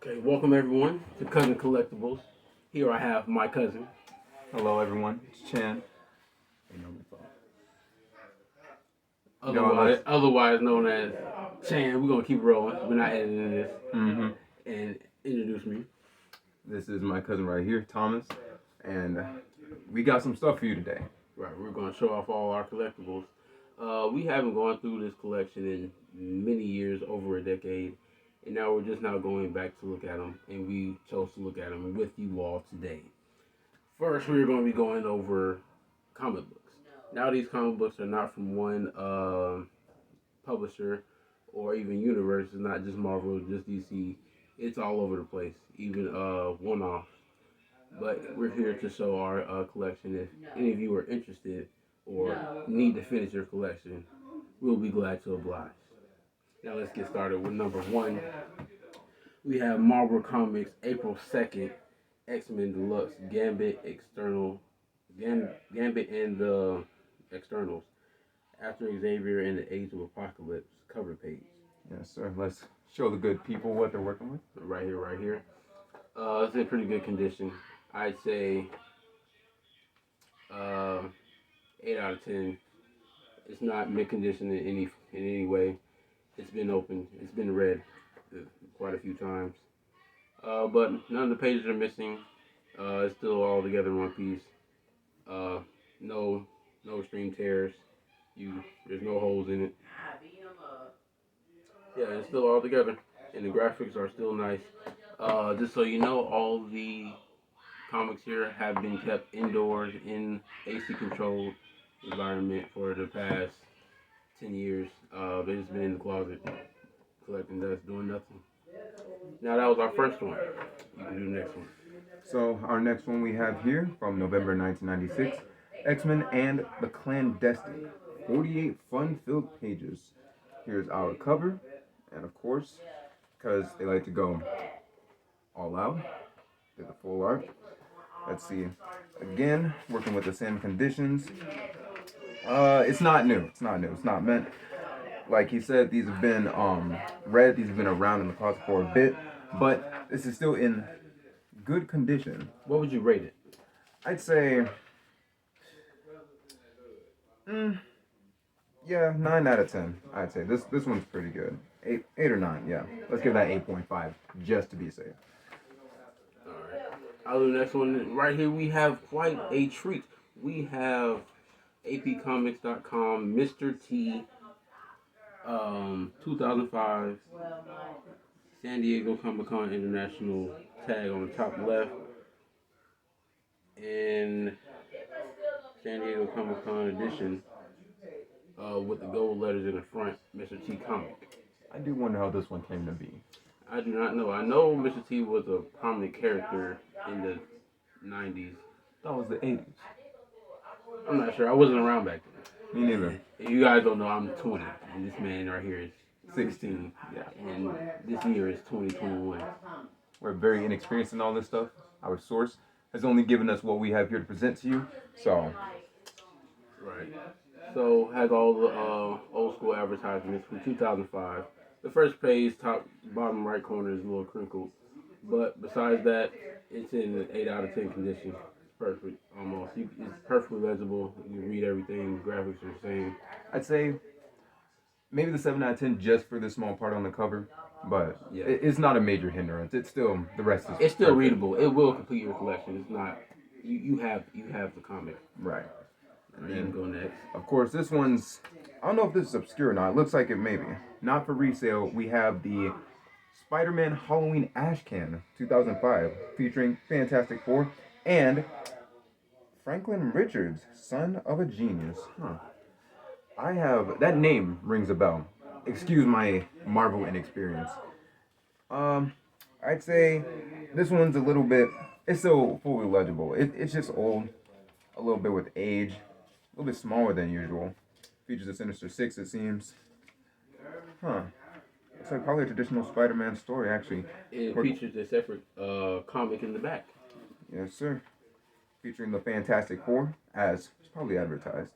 Okay, welcome everyone to Cousin Collectibles. Here I have my cousin, Hello, everyone. It's Chan. otherwise known as Chan. We're gonna keep rolling. We're not editing this. And introduce me. This is my cousin right here, Thomas, and we got some stuff for you today. Right, we're gonna show off all our collectibles. We haven't gone through this collection in many years, over a decade, and now we're just now going back to look at them, and we chose to look at them with you all today. First, we're going to be going over comic books. Now, these comic books are not from one publisher or even universe. It's not just Marvel, just DC. It's all over the place, even one-offs. But we're here to show our collection. If any of you are interested or need to finish your collection, we'll be glad to oblige. Now, let's get started with number one. We have Marvel Comics, April 2nd, X-Men Deluxe, Gambit and the Externals, After Xavier and the Age of Apocalypse cover page. Yes, sir. Let's show the good people what they're working with. Right here, right here. It's in pretty good condition. I'd say 8 out of 10. It's not mid condition in any way. It's been opened. It's been read quite a few times. But none of the pages are missing. It's still all together in one piece. No extreme tears. There's no holes in it. Yeah, it's still all together, and the graphics are still nice. Just so you know, all the comics here have been kept indoors in AC controlled environment for the past 10 years. They've just been in the closet collecting dust, doing nothing. Now that was our first one. You can do the next one. So our next one we have here from November 1996, X-Men and the Clandestine. 48 fun-filled pages. Here's our cover, and of course, because they like to go all out, did the full art. Let's see. Again, working with the same conditions. It's not new. It's not new. It's not meant. Like he said, these have been read. These have been around in the closet for a bit, but this is still in good condition. What would you rate it? I'd say, yeah, 9 out of 10. I'd say this one's pretty good. 8 or 9. Yeah, let's give that 8.5 just to be safe. All right. I'll do the next one. Right here, we have quite a treat. We have apcomics.com, Mr. T, 2005, San Diego Comic-Con International tag on the top left, and San Diego Comic-Con edition with the gold letters in the front, Mr. T Comic. I do wonder how this one came to be. I do not know. I know Mr. T was a prominent character in the 90s. That was the 80s. I'm not sure. I wasn't around back then. Me neither. You guys don't know I'm 20, and this man right here is 16. Yeah. And this year is 2021. We're very inexperienced in all this stuff. Our source has only given us what we have here to present to you. So. Right. So has all the old school advertisements from 2005. The first page, bottom right corner is a little crinkled, but besides that, it's in an 8 out of 10 condition. Perfect, almost. It's perfectly legible. You can read everything. Graphics are the same. I'd say maybe the 7 out of 10 just for this small part on the cover, but yeah, it's not a major hindrance. It's still the rest is. It's still readable. It will complete your collection. It's not. You have the comic. Right. And then go next. Of course, this one's. I don't know if this is obscure or not. It looks like it may be. Not for resale. We have the Spider-Man Halloween Ash Can 2005 featuring Fantastic Four and Franklin Richards, son of a genius. I have that name rings a bell. Excuse my Marvel inexperience. I'd say this one's a little bit. It's still fully legible. It's just old, a little bit with age, a little bit smaller than usual. Features a Sinister Six, it seems. It's like probably a traditional Spider-Man story, actually. It features a separate comic in the back. Yes, sir. Featuring the Fantastic Four, as it's probably advertised.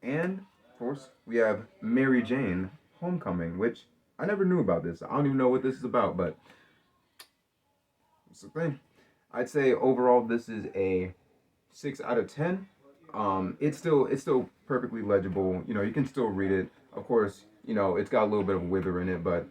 And, of course, we have Mary Jane Homecoming, which I never knew about this. I don't even know what this is about, but That's the thing. I'd say overall this is a 6 out of 10. It's still perfectly legible. You know, you can still read it. Of course, you know it's got a little bit of wither in it, but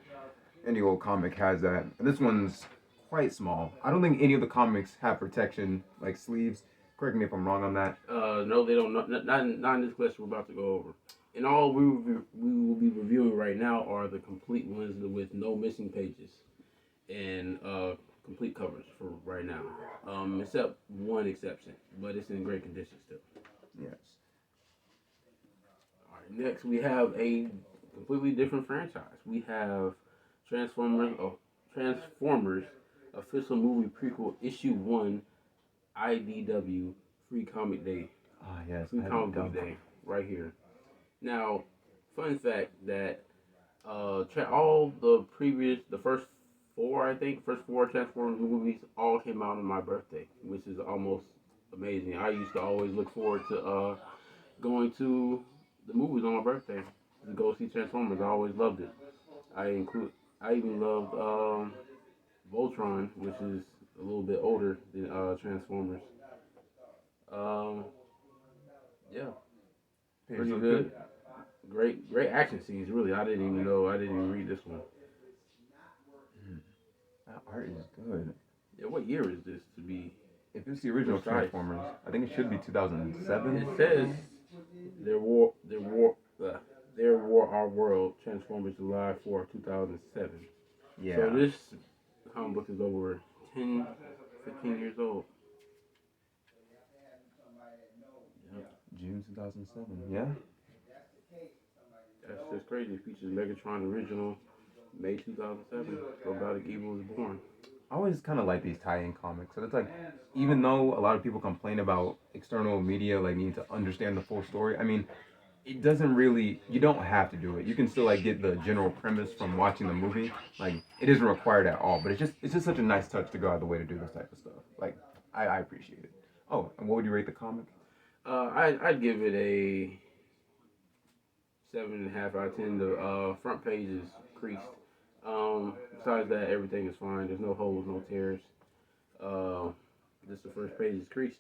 any old comic has that. And this one's quite small. I don't think any of the comics have protection like sleeves. Correct me if I'm wrong on that. No, they don't. Not in this list we're about to go over. And all we will be reviewing right now are the complete ones with no missing pages and complete covers for right now. Except one exception, but it's in great condition still. Yes. All right, next we have a completely different franchise. We have Transformers. Transformers official movie prequel issue one IDW Free Comic Day. Ah, yes. Free Comic Book Day right here. Now, fun fact that all the first four, I think, first four Transformers movies all came out on my birthday, which is almost amazing. I used to always look forward to going to the movies on my birthday to go see Transformers. I always loved it. I include, I even loved Voltron, which is a little bit older than Transformers. Um, yeah, pretty good. Great action scenes. Really, I didn't even know. I didn't even read this one. That art is good. Yeah, what year is this to be If it's the original precise? Transformers, I think it should be 2007. It says their war our world Transformers July 4, 2007. So Yeah. this comic book is over 10, 15 years old. Yep. June 2007. Yeah. That's just crazy. It features Megatron original May 2007. Robotic Evil is born. I always kind of like these tie-in comics. So it's like, even though a lot of people complain about external media, like needing to understand the full story. I mean, it doesn't really. You don't have to do it. You can still like get the general premise from watching the movie. Like, it isn't required at all. But it's just such a nice touch to go out of the way to do this type of stuff. Like, I appreciate it. Oh, and what would you rate the comic? I'd give it a 7.5 out of 10. The front page is creased. Besides that, everything is fine. There's no holes, no tears. Uh, just the first page is creased.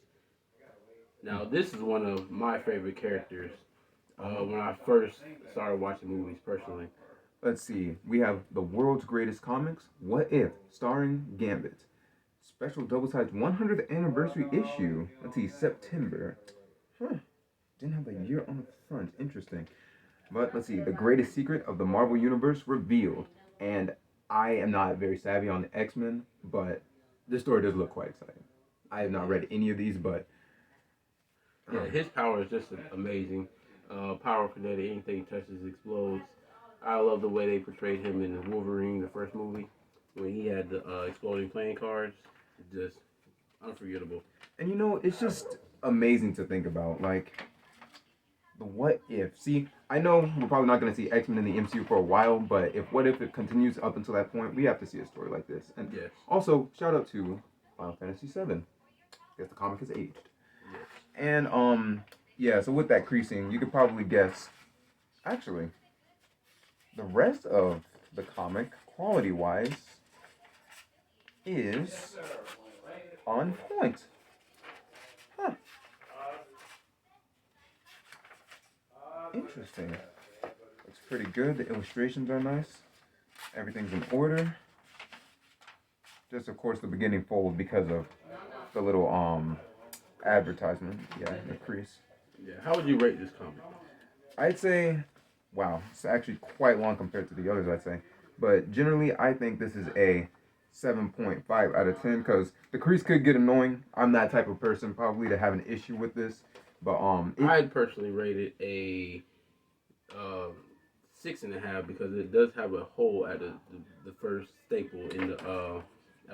Now, this is one of my favorite characters when I first started watching movies personally. Let's see. We have the world's greatest comics. What If, starring Gambit. Special double-sized 100th anniversary issue. Let's see, September. Huh. Didn't have a year on the front. Interesting. But let's see. The greatest secret of the Marvel Universe revealed. And I am not very savvy on the X-Men, but this story does look quite exciting. I have not read any of these, but Yeah, his power is just amazing. Power kinetic, anything he touches explodes. I love the way they portrayed him in the Wolverine, the first movie, when he had the exploding playing cards. Just unforgettable. and you know, it's just amazing to think about. Like, the what if. See, I know we're probably not going to see X-Men in the MCU for a while, but if what if it continues up until that point, we have to see a story like this. And Yes. also, shout out to Final Fantasy VII. Guess the comic has aged. Yes. And yeah. So with that creasing, you could probably guess. Actually, the rest of the comic, quality-wise, is on point. Huh. Interesting. Looks pretty good. The illustrations are nice. Everything's in order. Just of course the beginning fold because of the little advertisement. Yeah, the crease. Yeah. How would you rate this comic? I'd say, wow, it's actually quite long compared to the others, I'd say. But generally, I think this is a 7.5 out of 10 because the crease could get annoying. I'm that type of person probably to have an issue with this. But I'd personally rate it a 6.5 because it does have a hole at the first staple in the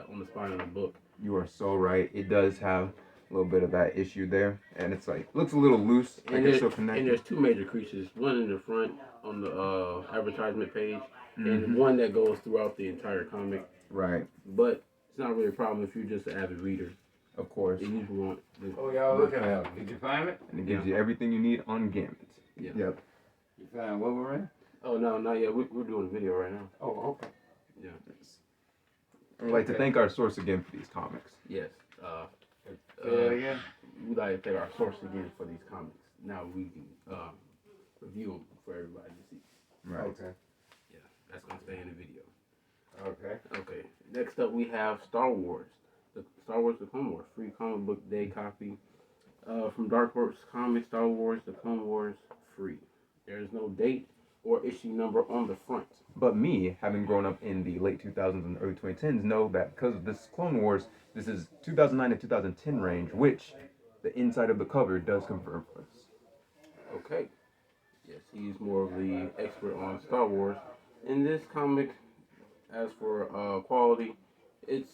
on the spine of the book. you are so right. It does have a little bit of that issue there, and it's like looks a little loose. And, Like it's still connected. and there's two major creases. One in the front on the advertisement page, and Mhm. one that goes throughout the entire comic. Right. But it's not really a problem if you're just an avid reader. Of course. And you want the, Oh, y'all looking at it. Did you find it? And it gives you everything you need on Gambit. Yeah. Yep. You found Wolverine? Oh no, not yet. We're doing a video right now. Oh, okay. Yeah. I'd like to thank our source again for these comics. Yes. Say that again. We'd like to thank our source again for these comics. Now we can review them for everybody to see. Right. Okay. Yeah, that's gonna stay in the video. Okay. Okay. Next up, we have Star Wars. The Star Wars: The Clone Wars free comic book day copy from Dark Horse Comics. Star Wars: The Clone Wars free. There is no date or issue number on the front. But me, having grown up in the late 2000s and early 2010s, know that because of this Clone Wars, this is 2009 to 2010 range, which the inside of the cover does confirm for us. Okay. Yes, he's more of the expert on Star Wars. In this comic, as for quality, it's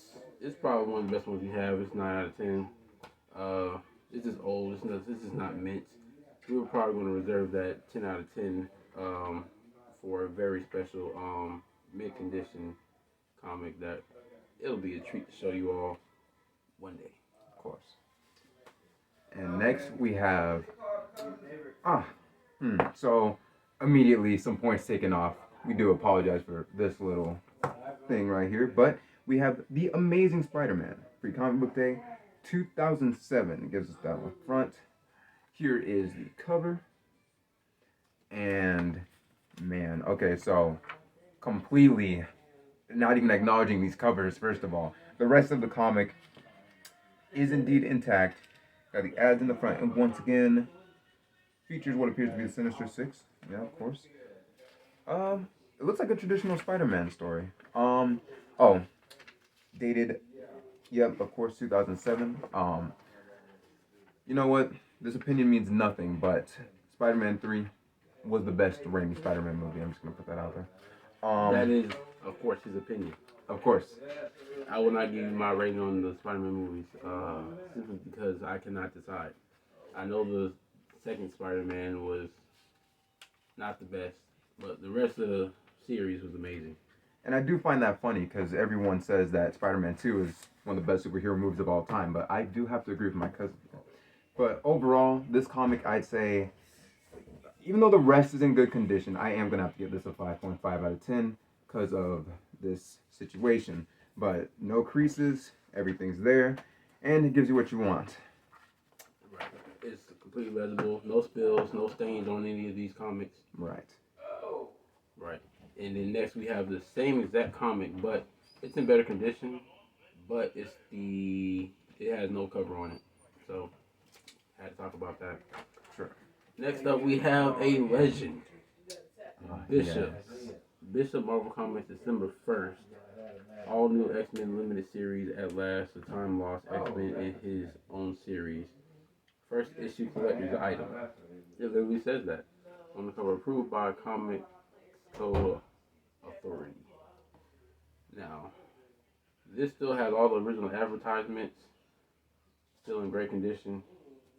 probably one of the best ones we have. It's 9 out of 10. It's just old. This is not mint. We were probably going to reserve that 10 out of 10 for a very special mint condition comic that it'll be a treat to show you all one day. Of course. And next we have so immediately some points taken off. We do apologize for this little thing right here, but we have The Amazing Spider-Man free comic book day 2007. It gives us that on front. Here is the cover. And man, okay, so completely not even acknowledging these covers, first of all. The rest of the comic is indeed intact. Got the ads in the front, and once again, features what appears to be the Sinister Six. Yeah, of course. It looks like a traditional Spider-Man story. Dated, yep, of course, 2007. You know what? This opinion means nothing, but Spider-Man 3 was the best Raimi Spider-Man movie. I'm just gonna put that out there. That is, of course, his opinion. Of course. I will not give you my rating on the Spider-Man movies simply because I cannot decide. I know the second Spider-Man was not the best, but the rest of the series was amazing. And I do find that funny because everyone says that Spider-Man 2 is one of the best superhero movies of all time, but I do have to agree with my cousin. But overall, this comic, I'd say, even though the rest is in good condition, I am going to have to give this a 5.5 out of 10 because of this situation. But no creases, everything's there, and it gives you what you want. Right. It's completely legible, no spills, no stains on any of these comics. Right. Right. And then next we have the same exact comic, but it's in better condition, but it has no cover on it. So, I had to talk about that. Sure. Next up we have a legend. Bishop. Yes. Bishop Marvel Comics December 1st. All new X-Men limited series at last. The time lost X-Men in his own series. First issue collector's item. It literally says that on the cover. Approved by Comic Code Authority. Now, this still has all the original advertisements. Still in great condition.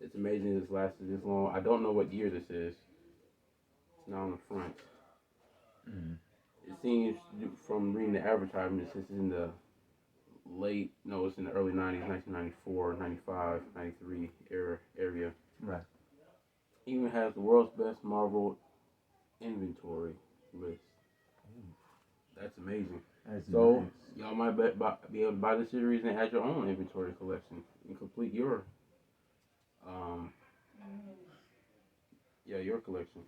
It's amazing this lasted this long. I don't know what year this is. It's not on the front. Mm-hmm. It seems from reading the advertisements, it's in the it's in the early 90s, 1994, 95, 93 area. Right. Even has the world's best Marvel inventory list. That's amazing. That's So, nice. y'all might be able to buy the series and add your own inventory collection and complete your your collections.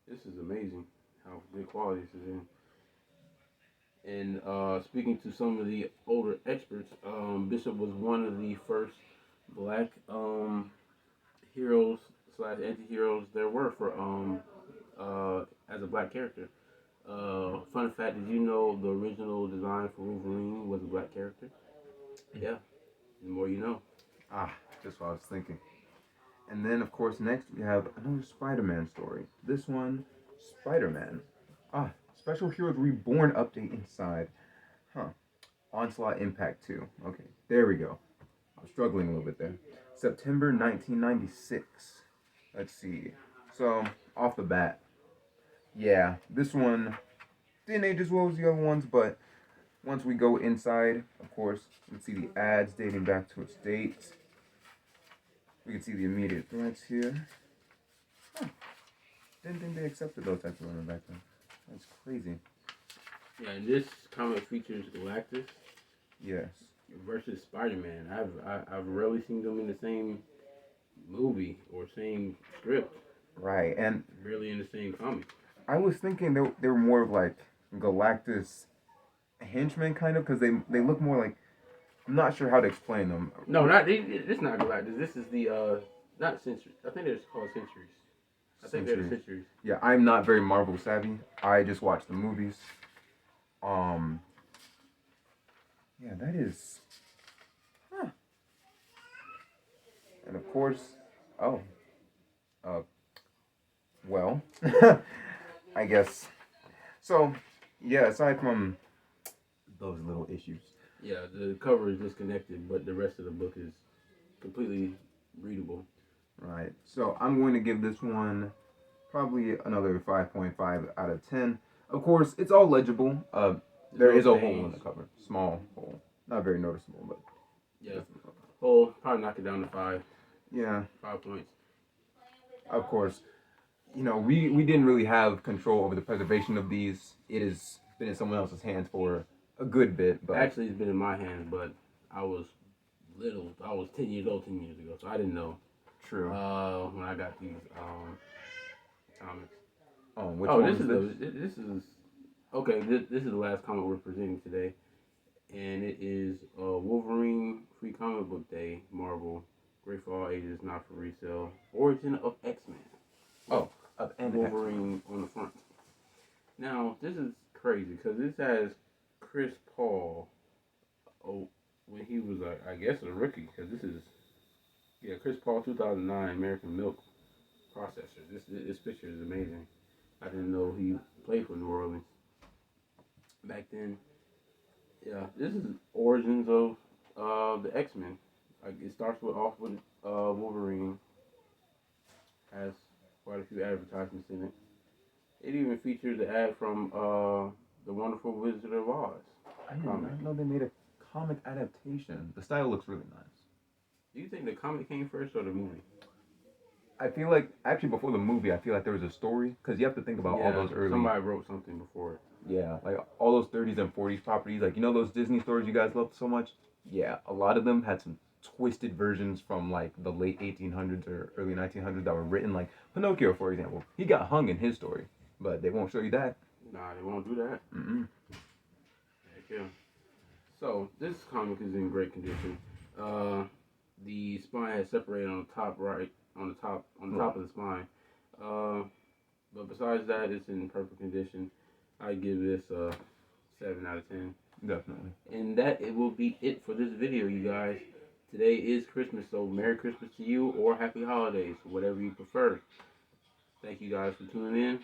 This is amazing how good quality this is in. And speaking to some of the older experts, Bishop was one of the first black heroes / anti-heroes there were for as a black character. Fun fact: did you know the original design for Wolverine was a black character? Yeah, the more you know. Just what I was thinking. And then, of course, next we have another Spider-Man story. This one, Spider-Man. Special Heroes Reborn update inside. Onslaught Impact 2. Okay, there we go. I'm struggling a little bit there. September 1996. Let's see. So, off the bat, yeah, this one didn't age as well as the other ones, but once we go inside, of course, you can see the ads dating back to its date. We can see the immediate threats here. Didn't think they accepted those types of women back then. That's crazy. Yeah, and this comic features Galactus, Yes. versus Spider-Man. I've rarely seen them in the same movie or same script, Right. And really in the same comic. I was thinking they were more of like Galactus henchmen, kind of, because they look more like. I'm not sure how to explain them. No, not it's not Galactus. This is the not Centuries. I think they're called Centuries. I think they're the Centuries. Centuries. Yeah, I'm not very Marvel savvy. I just watch the movies. Um. Yeah, that is. Huh. And of course, oh, uh, well, I guess. So, yeah, aside from those little issues. Yeah, the cover is disconnected, but the rest of the book is completely readable. Right. So I'm going to give this one probably another 5.5 out of 10. Of course, it's all legible. There No is a hole in stains. the cover. Small hole. Not very noticeable, but. Yeah. Oh, probably knock it down to 5. Yeah. 5 points. Of course. We didn't really have control over the preservation of these. It has been in someone else's hands for a good bit, but. Actually, it's been in my hands, but I was little. I was 10 years old 10 years ago, so I didn't know. True. When I got these comics. Which Oh, one this is is this? this is okay. This is the last comic we're presenting today, and it is Wolverine Free Comic Book Day, Marvel, great for all ages, not for resale. Origin of X-Men. Oh, and Wolverine on the front. Now this is crazy because this has Chris Paul. Oh, when he was I guess a rookie, because this is Chris Paul 2009 American Milk Processor. This picture is amazing. I didn't know he played for New Orleans back then. Yeah, this is origins of the X Men. It starts off with Wolverine. Has quite a few advertisements in it. It even features an ad from the Wonderful Wizard of Oz I did comic. not know they made a comic adaptation. The style looks really nice. Do you think the comic came first or the movie? I feel like actually before the movie, I feel like there was a story because you have to think about all those early. Somebody wrote something before it. Yeah, like all those 30s and 40s properties, like those Disney stories you guys love so much. Yeah, a lot of them had some twisted versions from like the late 1800s or early 1900s that were written. Like Pinocchio, for example, he got hung in his story, but they won't show you that. Nah, they won't do that. Mm-mm. Heck yeah. So this comic is in great condition. The spine has separated on the top right, on the top of the spine. But besides that, it's in perfect condition. I give this a 7 out of 10. Definitely. And that it will be it for this video, you guys. Today is Christmas, so Merry Christmas to you or Happy Holidays, whatever you prefer. Thank you guys for tuning in.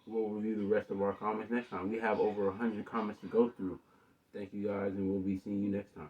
We'll review the rest of our comments next time. We have over 100 comments to go through. Thank you guys, and we'll be seeing you next time.